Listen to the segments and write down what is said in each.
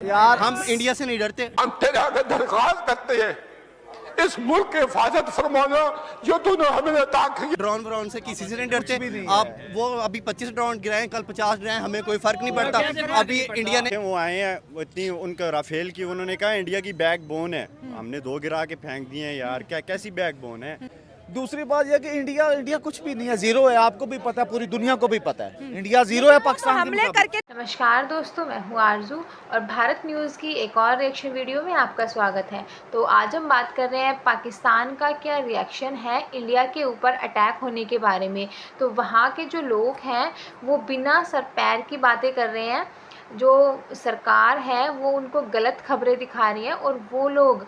यार हम इंडिया से नहीं डरते। हम तेरे आगे दरख्वास्त करते हैं, इस मुल्क के हिफाजत फरमाना जो तूने हमें अता की। ड्रोन व्रोन से किसी से नहीं डरते। आप वो अभी 25 ड्रोन गिराए, कल 50 गिराए, हमें कोई फर्क नहीं पड़ता। अभी इंडिया ने वो आए हैं इतनी उनका राफेल की, उन्होंने कहा इंडिया की बैकबोन है, हमने 2 गिरा के फेंक दिए हैं यार, क्या कैसी बैकबोन है। दूसरी बात यह कि इंडिया कुछ भी नहीं है, जीरो है। आपको भी पता है, पूरी दुनिया को भी पता है, इंडिया जीरो है पाकिस्तान के मुकाबले। नमस्कार दोस्तों, मैं हूँ आरजू और भारत न्यूज़ की एक और रिएक्शन वीडियो में आपका स्वागत है। तो आज हम बात कर रहे हैं पाकिस्तान का क्या रिएक्शन है इंडिया के ऊपर अटैक होने के बारे में। तो वहाँ के जो लोग हैं वो बिना सर पैर की बातें कर रहे हैं। जो सरकार है वो उनको गलत खबरें दिखा रही है और वो लोग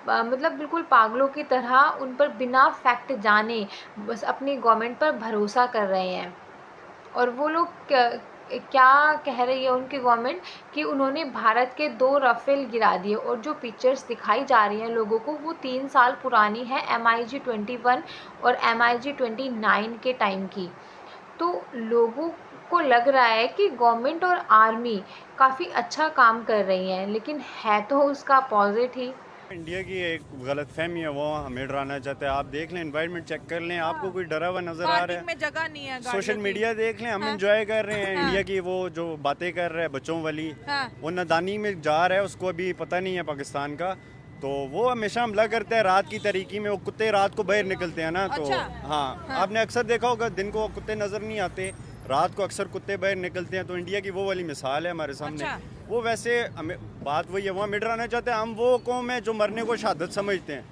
मतलब बिल्कुल पागलों की तरह उन पर बिना फैक्ट जाने बस अपनी गवर्नमेंट पर भरोसा कर रहे हैं। और वो लोग क्या कह रही है उनकी गवर्नमेंट कि उन्होंने भारत के 2 राफेल गिरा दिए और जो पिक्चर्स दिखाई जा रही हैं लोगों को वो 3 साल पुरानी है, MiG-21 और MiG-29 के टाइम की। तो लोगों को लग रहा है कि गवर्नमेंट और आर्मी काफ़ी अच्छा काम कर रही हैं, लेकिन है तो उसका अपोजिट ही। इंडिया की एक गलत फहमी है, वो हमें डराना चाहते हैं। आप देख लें, एनवायरनमेंट चेक कर लें, आपको कोई डरा हुआ नजर आ रहा है? में जगह नहीं है। सोशल मीडिया देख लें, हम एंजॉय कर रहे हैं। इंडिया की वो जो बातें कर रहे हैं बच्चों वाली, वो नादानी में जा रहा है, उसको अभी पता नहीं है पाकिस्तान का। तो वो हमेशा हमला करते हैं रात की तरीके में। वो कुत्ते रात को बाहर निकलते हैं ना, तो हाँ, आपने अक्सर देखा होगा दिन को कुत्ते नजर नहीं आते, रात को अक्सर कुत्ते बाहर निकलते हैं। तो इंडिया की वो वाली मिसाल है हमारे सामने। वो वैसे हमें बात वही है, वो हमें डराना चाहते हैं। हम वो कौम है जो मरने को शहादत समझते हैं,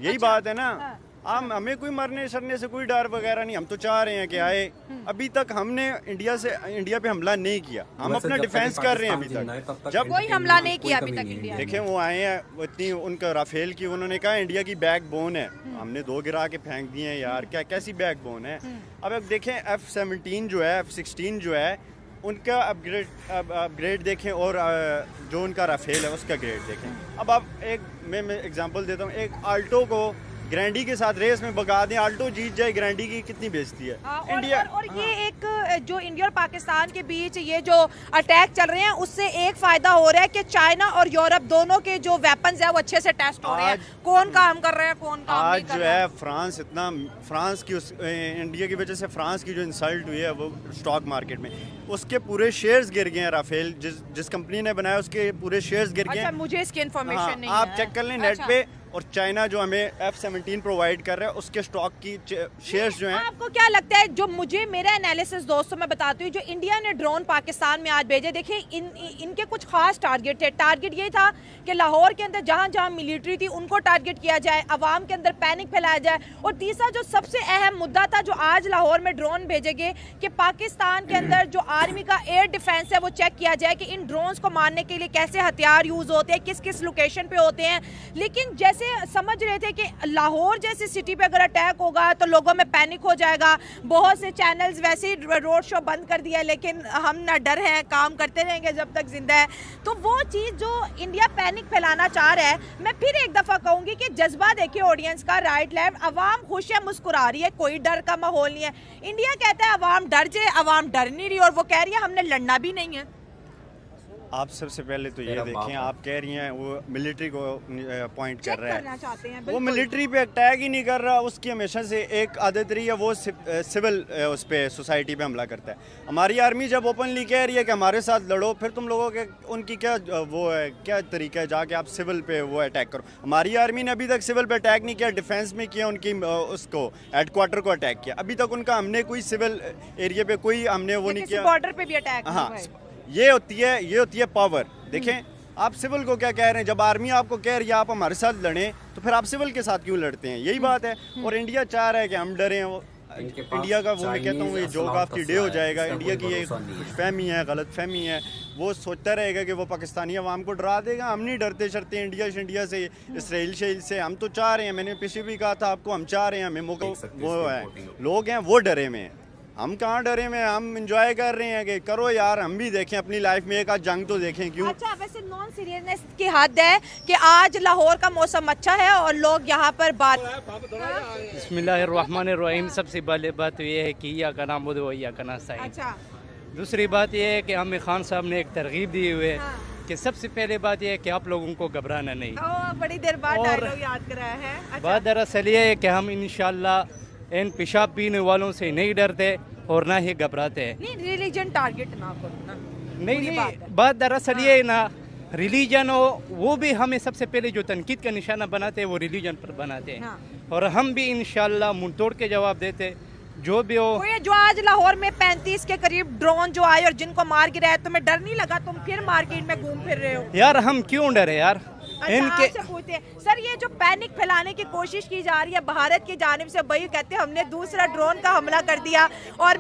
यही बात है ना। हमें कोई मरने शरने से कोई डर वगैरह नहीं। हम तो चाह रहे हैं कि आए। अभी तक हमने इंडिया पे हमला नहीं किया, हम अपना डिफेंस कर रहे हैं। अभी तक जब कोई हमला नहीं किया अभी तक इंडिया। देखें वो आए हैं इतनी उनका राफेल की, उन्होंने कहा इंडिया की बैकबोन है, हमने 2 गिरा के फेंक दिए हैं यार, क्या कैसी बैकबोन है। अब देखें F-17 जो है, F-16 जो है, उनका अपग्रेड देखें और जो उनका राफेल है उसका ग्रेड देखें। अब आप मैं एग्जांपल देता हूँ, एक आल्टो को ग्रैंडी के साथ रेस में भगा दें, आल्टो जीत जाए, ग्रैंडी की कितनी बेइज्जती है। इंडिया और ये एक जो इंडिया और पाकिस्तान के बीच ये जो अटैक चल रहे हैं उससे एक फायदा हो रहा है कि चाइना और यूरोप दोनों के जो वेपन्स है वो अच्छे से टेस्ट हो रहे हैं। कौन काम कर रहे हैं, कौन काम नहीं कर रहा है। फ्रांस की इंडिया की वजह से फ्रांस की जो इंसल्ट हुई है वो स्टॉक मार्केट में, उसके पूरे शेयर्स गिर गए हैं। राफेल जिस कंपनी ने बनाया उसके पूरे शेयर्स गिर गए। मुझे इसकी इन्फॉर्मेशन नहीं है। आप चेक कर लें नेट पे। और चाइना जो हमें F-17 प्रोवाइड कर रहा है उसके स्टॉक की शेयर्स जो हैं। आपको क्या लगता है, जो मुझे मेरा एनालिसिस दोस्तों मैं बताती हूँ, जो इंडिया ने ड्रोन पाकिस्तान में आज भेजे, देखिए इनके कुछ खास टारगेट थे। टारगेट ये था कि लाहौर के अंदर जहाँ जहाँ मिलिट्री थी उनको टारगेट किया जाए, अवाम के अंदर पैनिक फैलाया जाए। और तीसरा जो सबसे अहम मुद्दा था जो आज लाहौर में ड्रोन भेजे गए कि पाकिस्तान के अंदर जो आर्मी का एयर डिफेंस है वो चेक किया जाए कि इन ड्रोन्स को मारने के लिए कैसे हथियार यूज होते हैं, किस किस लोकेशन पे होते हैं। लेकिन जैसे समझ रहे थे कि लाहौर जैसी सिटी पे अगर अटैक होगा तो लोगों में पैनिक हो जाएगा। बहुत से चैनल्स वैसे ही रोड शो बंद कर दिया, लेकिन हम ना डर हैं, काम करते रहेंगे जब तक जिंदा है। तो वो चीज़ जो इंडिया पैनिक फैलाना चाह रहा है, मैं फिर एक दफ़ा कहूँगी कि जज्बा देखिए ऑडियंस का, राइट लेफ्ट, अवाम खुश है, मुस्कुरा रही है, कोई डर का माहौल नहीं है। इंडिया कहता है अवाम डर जाए, अवाम डर नहीं रही और वो कह रही है हमने लड़ना भी नहीं है। आप सबसे पहले तो ये देखें, आप कह रही हैं वो मिलिट्री को पॉइंट कर रहा है, वो मिलिट्री पे अटैक ही नहीं कर रहा। उसकी हमेशा से एक आदत रही है, वो सिविल उस पे सोसाइटी पे हमला करता है। हमारी आर्मी जब ओपनली कह रही है कि हमारे साथ लड़ो, फिर तुम लोगों के उनकी क्या वो है, क्या तरीका है जाके आप सिविल पे वो अटैक करो। हमारी आर्मी ने अभी तक सिविल पे अटैक नहीं किया, डिफेंस में किया, उनकी उसको हेडक्वार्टर को अटैक किया। अभी तक उनका हमने कोई सिविल एरिया पे कोई हमने वो नहीं किया। बॉर्डर पे भी अटैक। हाँ, ये होती है पावर। देखें आप सिविल को क्या कह रहे हैं, जब आर्मी आपको कह रही है आप हमारे साथ लड़ें, तो फिर आप सिविल के साथ क्यों लड़ते हैं, यही बात है। और इंडिया चाह रहा है कि हम डरें। इंडिया का वो मैं कहता हूँ ये जोक ऑफ द डे हो जाएगा। इंडिया की ये कुछ फहमी है, गलत फहमी है, वो सोचता रहेगा कि वो पाकिस्तानी अवाम को डरा देगा। हम नहीं डरते शरते इंडिया से, इसराइल से। हम तो चाह रहे हैं, मैंने पीछे भी कहा था आपको, हम चाह रहे हैं, हमें वो है लोग हैं वो डरे में हैं। हम कहाँ डरे में, हम इंजॉय कर रहे हैं कि करो यार, हम भी देखें अपनी लाइफ में एक आध जंग तो देखें, क्यों। अच्छा, वैसे नॉन सीरियसनेस की हद है कि आज लाहौर का मौसम अच्छा है और लोग यहाँ पर बात। बिस्मिल्लाहिर्रहमानिर्रहीम। सबसे पहले बात तो ये है कि या का नाम या का नस्ताईन। अच्छा, दूसरी बात ये है कि आमिर खान साहब ने एक तरगीब दी हुई है कि सबसे पहले बात यह है कि आप लोगों को घबराना नहीं। बड़ी देर बाद और डायलॉग याद कराया है। अच्छा। बात दरअसल ये है कि हम इंशाल्लाह इन पेशाब पीने वालों से नहीं डरते और ना ही घबराते हैं। नहीं, रिलीजन टारगेट ना करो ना। नहीं, बात दरअसल ये है ना, रिलीजन हो वो भी हमें सबसे पहले जो तनकीद का निशाना बनाते हैं वो रिलीजन पर बनाते हैं। हाँ। और हम भी इंशाल्लाह मुंह तोड़ के जवाब देते जो भी हो। वो ये जो आज लाहौर में 35 के करीब ड्रोन जो आए और जिनको मार गिराया, तुम्हें डर नहीं लगा? तुम फिर मार्केट में घूम फिर रहे हो। यार हम क्यों डरे यार? अच्छा, आपसे पूछते हैं सर, ये जो पैनिक फैलाने की कोशिश की जा रही है भारत की जानिब से, वही कहते हैं हमने दूसरा ड्रोन का हमला कर दिया, और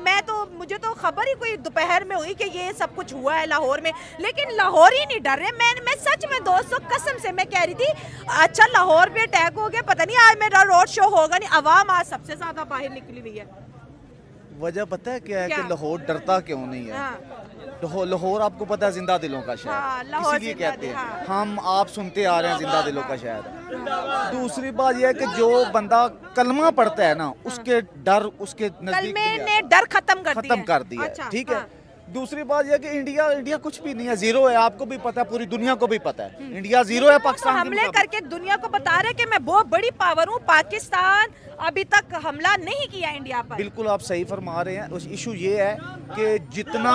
मुझे तो खबर ही कोई दोपहर में हुई कि ये सब कुछ हुआ है लाहौर में, लेकिन लाहौर ही नहीं डर रहे। मैं सच में दोस्तों कसम से मैं कह रही थी अच्छा लाहौर पे अटैक हो गया, पता नहीं आज मेरा रोड शो होगा नहीं। अवाम आज सबसे ज्यादा बाहर निकली हुई है। वजह पता है क्या है कि लाहौर डरता क्यों नहीं है? हाँ। लाहौर आपको पता है जिंदा दिलों का शहर, हाँ, लाहौर इसीलिए जिंदा कहते हैं। हाँ। हम आप सुनते आ रहे हैं जिंदा दिलों का शहर। दूसरी बात यह है कि जो बंदा कलमा पढ़ता है ना, उसके डर उसके नजदीक कलमे नहीं ने डर खत्म कर दिया। अच्छा, ठीक है। दूसरी बात यह कि इंडिया कुछ भी नहीं है, जीरो है। आपको भी पता है, पूरी दुनिया को भी पता है, इंडिया जीरो है पाकिस्तान के हमले मुकाबले। करके दुनिया को बता रहे कि मैं बहुत बड़ी पावर हूँ। पाकिस्तान अभी तक हमला नहीं किया इंडिया पर। बिल्कुल आप सही फरमा रहे हैं। उस इशू ये है कि जितना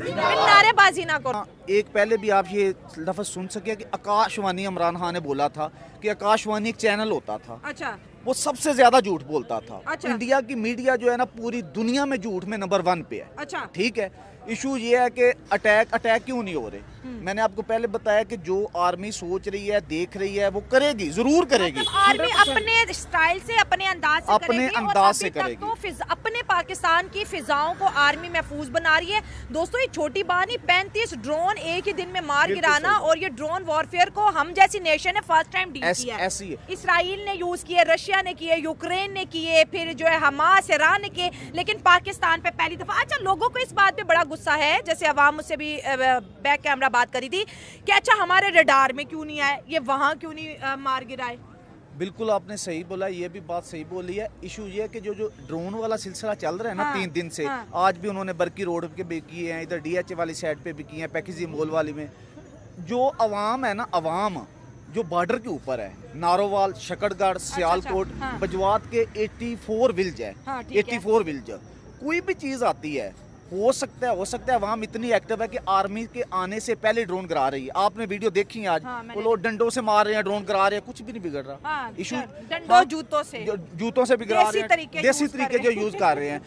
नारेबाजी ना करो। एक पहले भी आप ये लफ्ज सुन सके कि आकाशवाणी इमरान खान ने बोला था कि आकाशवाणी एक चैनल होता था। अच्छा। वो सबसे ज्यादा झूठ बोलता था। अच्छा। इंडिया की मीडिया जो है ना पूरी दुनिया में झूठ में नंबर 1 पे है। अच्छा। ठीक है। इशू ये है कि अटैक क्यों नहीं हो रहे? मैंने आपको पहले बताया कि जो आर्मी सोच रही है, देख रही है, वो करेगी, जरूर करेगी। आर्मी अपने स्टाइल से, अपने अंदाज से करेगी। तो अपने पाकिस्तान की फिजाओं को आर्मी महफूज बना रही है। दोस्तों ये छोटी बात नहीं, 35 ड्रोन एक ही दिन में मार गिराना, और ये ड्रोन वॉरफेयर को हम जैसी नेशन ने फर्स्ट टाइम डील किया है। इसराइल ने यूज किए, रशिया ने किए, यूक्रेन ने किए, फिर जो है हमास, ईरान ने किए, लेकिन पाकिस्तान पे पहली दफा। अच्छा, लोगों को इस बात पे बड़ा गुस्सा है, जैसे अवाम मुझसे भी बैक कैमरा बात करी थी कि अच्छा हमारे रडार में क्यों नहीं आए, ये वहां क्यों नहीं मार गिराए। बिल्कुल आपने सही बोला, ये भी बात सही बोली है। इशू ये है कि जो ड्रोन वाला सिलसिला चल रहा है ना 3 दिन से, आज भी उन्होंने बरकी रोड पे भी किए हैं, इधर DH वाली साइड पे भी किए हैं, पैकेजी मॉल वाली में। जो अवाम है ना, अवाम जो बॉर्डर के ऊपर है, नारोवाल, शकरगढ़, सियालकोट, बजवात के 84 विलेज है। 84 विलेज, कोई भी चीज आती है, हो सकता है अवाम इतनी एक्टिव है कि आर्मी के आने से पहले ड्रोन गिरा रही है। आपने वीडियो देखी है आज, वो लोग डंडों से मार रहे हैं, ड्रोन गिरा रहे हैं, कुछ भी नहीं बिगड़ रहा। इशू जूतों से भी गिरा रहे हैं, देसी तरीके जो यूज कर रहे हैं।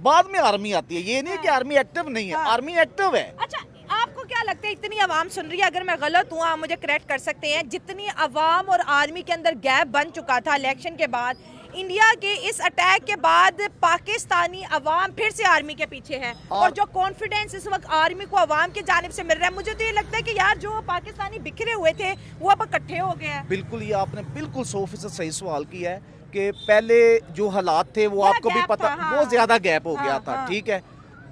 बाद में आर्मी आती है, ये नहीं कि आर्मी एक्टिव नहीं है, आर्मी एक्टिव है। अच्छा, आपको क्या लगता है इतनी आवाम सुन रही है? अगर मैं गलत हूँ आप मुझे करेक्ट कर सकते हैं। जितनी आवाम और आर्मी के अंदर गैप बन चुका था इलेक्शन के बाद, इंडिया के इस अटैक के बाद पाकिस्तानी अवाम फिर से आर्मी के पीछे है, और जो कॉन्फिडेंस इस वक्त आर्मी को अवाम की जानिब से मिल रहा है, मुझे तो ये लगता है कि यार जो पाकिस्तानी बिखरे हुए थे वो अब इकट्ठे हो गए हैं। बिल्कुल, ये आपने बिल्कुल 100% सही सवाल किया है कि पहले जो हालात थे वो आपको भी पता, बहुत ज्यादा गैप हो गया था। ठीक है,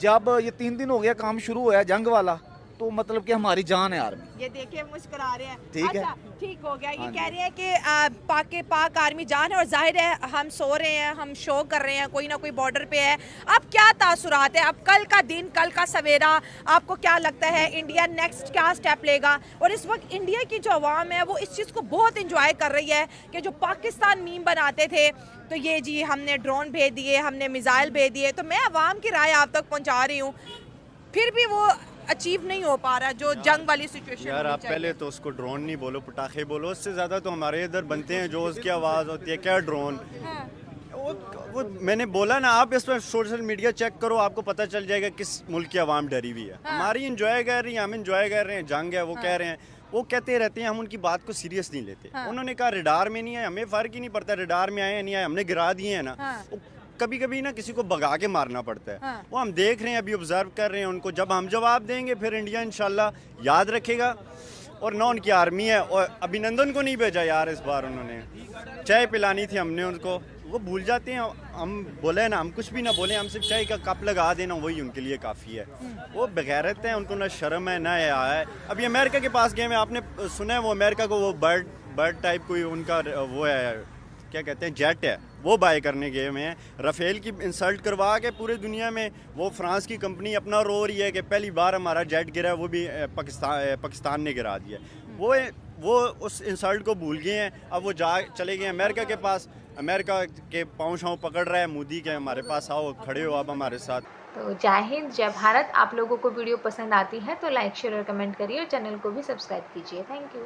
जब ये 3 दिन हो गया काम शुरू हुआ है जंग वाला, तो मतलब कि हमारी जान है आर्मी। ये देखिए मुस्कुरा रहे हैं। ठीक है, ठीक हो गया। ये कह रहे हैं कि पाक आर्मी जान है, और जाहिर है हम सो रहे हैं, हम शो कर रहे हैं, कोई ना कोई बॉर्डर पे है। अब क्या तासुरात है? अब कल का दिन, कल का सवेरा, आपको क्या लगता है इंडिया नेक्स्ट क्या स्टेप लेगा? और इस वक्त इंडिया की जो अवाम है वो इस चीज़ को बहुत इंजॉय कर रही है कि जो पाकिस्तान मीम बनाते थे, तो ये जी हमने ड्रोन भेज दिए, हमने मिसाइल भेज दिए। तो मैं अवाम की राय आप तक पहुँचा रही हूँ, फिर भी वो अचीव नहीं हो पा रहा जो जंग वाली सिचुएशन। यार आप पहले तो उसको ड्रोन नहीं बोलो, पटाखे बोलो। उससे ज़्यादा तो हमारे इधर बनते हैं जो उसकी आवाज़ होती है, क्या ड्रोन। वो मैंने बोला ना, आप इस पर सोशल मीडिया चेक करो, आपको पता चल जाएगा किस मुल्क की आवाम डरी हुई है। हमारी इंजॉय कर रही है, हम इंजॉय कर रहे हैं। जंग है, वो कह रहे हैं, वो कहते रहते हैं, हम उनकी बात को सीरियस नहीं लेते। उन्होंने कहा रडार में नहीं है, हमें फ़र्क ही नहीं पड़ता रडार में आए या नहीं आए, हमने गिरा दिए हैं ना। कभी कभी ना किसी को भगा के मारना पड़ता है। वो हम देख रहे हैं, अभी ऑब्जर्व कर रहे हैं उनको। जब हम जवाब देंगे फिर इंडिया इंशाल्लाह याद रखेगा। और ना उनकी आर्मी है, और अभिनंदन को नहीं भेजा यार इस बार। उन्होंने चाय पिलानी थी हमने उनको, वो भूल जाते हैं। हम बोले ना, हम कुछ भी ना बोले, हम सिर्फ चाय का कप लगा देना वही उनके लिए काफ़ी है। वो बेगैरत हैं, उनको ना शर्म है ना हया है। अभी अमेरिका के पास गए हैं, आपने सुना है वो अमेरिका को वो बर्ड टाइप कोई उनका वो है, क्या कहते हैं जेट है वो बाय करने गए हुए हैं। राफेल की इंसल्ट करवा के पूरे दुनिया में वो फ्रांस की कंपनी अपना रो रही है कि पहली बार हमारा जेट गिरा, वो भी पाकिस्तान ने गिरा दिया। वो उस इंसल्ट को भूल गए हैं। अब वो चले गए अमेरिका के पास, अमेरिका के पाँव शाँव पकड़ रहा है मोदी के, हमारे पास आओ, खड़े हो आप हमारे साथ। तो जय हिंद, जय भारत। आप लोगों को वीडियो पसंद आती है तो लाइक शेयर और कमेंट करिए और चैनल को भी सब्सक्राइब कीजिए। Thank you.